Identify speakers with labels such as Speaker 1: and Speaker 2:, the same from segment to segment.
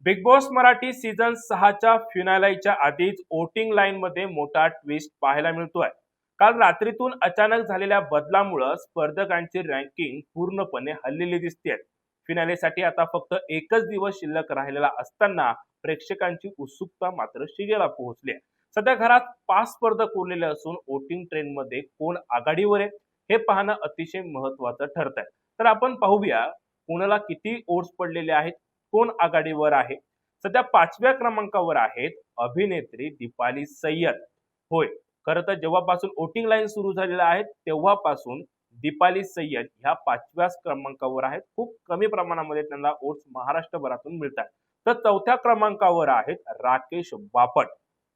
Speaker 1: Big Boss Marathi season 6च्या फिनालेच्या आधीच voting line मध्ये मोठा ट्विस्ट पाहायला मिळतोय. काल रात्रीतून अचानक झालेल्या बदलामुळे स्पर्धकांची रँकिंग पूर्णपणे हललेली दिसते. फिनालेसाठी आता फक्त एकच दिवस शिल्लक राहिलेला असताना प्रेक्षकांची उत्सुकता मात्र शिगेला पोहोचली आहे. सध्या घरात 5 स्पर्धक उरलेले असून वोटिंग ट्रेंड मध्ये कोण आघाडीवर आहे हे पाहणं अतिशय महत्वाचं ठरत आहे. तर आपण पाहूया कोणाला किती वोट्स पडलेले आहेत, कोण आघाडीवर आहे. सध्या 5व्या क्रमांकावर आहेत अभिनेत्री दीपाली सय्यद. होय, खरं तर जेव्हापासून वोटिंग लाईन सुरू झालेल्या आहेत तेव्हापासून दीपाली सय्यद ह्या 5व्याच क्रमांकावर आहेत. खूप कमी प्रमाणामध्ये त्यांना वोट्स महाराष्ट्रभरातून मिळतात. तर 4थ्या क्रमांकावर आहेत राकेश बापट.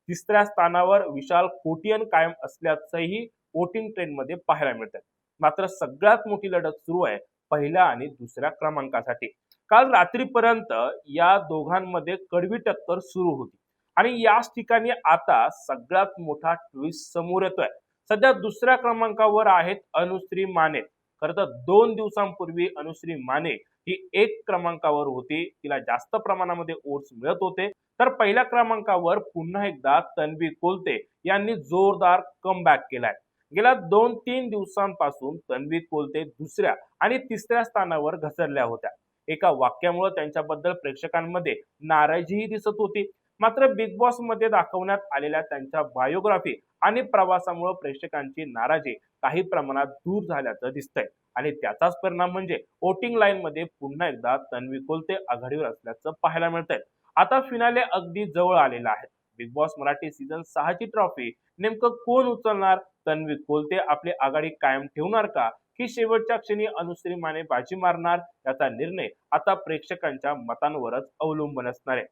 Speaker 1: 3ऱ्या स्थानावर विशाल कोटियन कायम असल्याचंही वोटिंग ट्रेंड मध्ये पाहायला मिळतात. मात्र सगळ्यात मोठी लढत सुरू आहे पहिल्या आणि दुसऱ्या क्रमांकासाठी. काल रात्रीपर्यंत या दोघांमध्ये कडवी टक्कर सुरू होती आणि याच ठिकाणी आता सगळ्यात मोठा ट्विस्ट समोर येतोय. सध्या दुसऱ्या क्रमांकावर आहेत अनुश्री माने. खरं तर 2 दिवसांपूर्वी अनुश्री माने ही 1 क्रमांकावर होती, तिला जास्त प्रमाणामध्ये वोट्स मिळत होते. तर पहिल्या क्रमांकावर पुन्हा एकदा तन्वी कोलते यांनी जोरदार कमबॅक केलाय. गेल्या 2-3 दिवसांपासून तन्वी कोलते दुसऱ्या आणि तिसऱ्या स्थानावर घसरल्या होत्या. एका वाक्यामुळे त्यांच्याबद्दल प्रेक्षकांमध्ये नाराजीही दिसत होती. मात्र बिग बॉस मध्ये दाखवण्यात आलेल्या त्यांच्या बायोग्राफी आणि प्रवासामुळे प्रेक्षकांची नाराजी काही प्रमाणात दूर झाल्याचं दिसतंय आणि त्याचाच परिणाम म्हणजे वोटिंग लाईन मध्ये पुन्हा एकदा तन्वी कोलते आघाडीवर असल्याचं पाहायला मिळतंय. आता फिनाले अगदी जवळ आलेला आहे. बिग बॉस मराठी सीझन 6ची ट्रॉफी नेमकं कोण उचलणार? तन्वी कोलते आपली आघाडी कायम ठेवणार का, की शेवटच्या क्षणी अनुश्री माने बाजी मारणार? याचा निर्णय आता प्रेक्षकांच्या मतांवरच अवलंबून असणार आहे.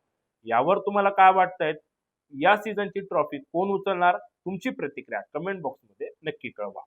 Speaker 1: यावर तुम्हाला काय वाटतंय? या सीझनची ट्रॉफी कोण उचलणार? तुमची प्रतिक्रिया कमेंट बॉक्समध्ये नक्की कळवा.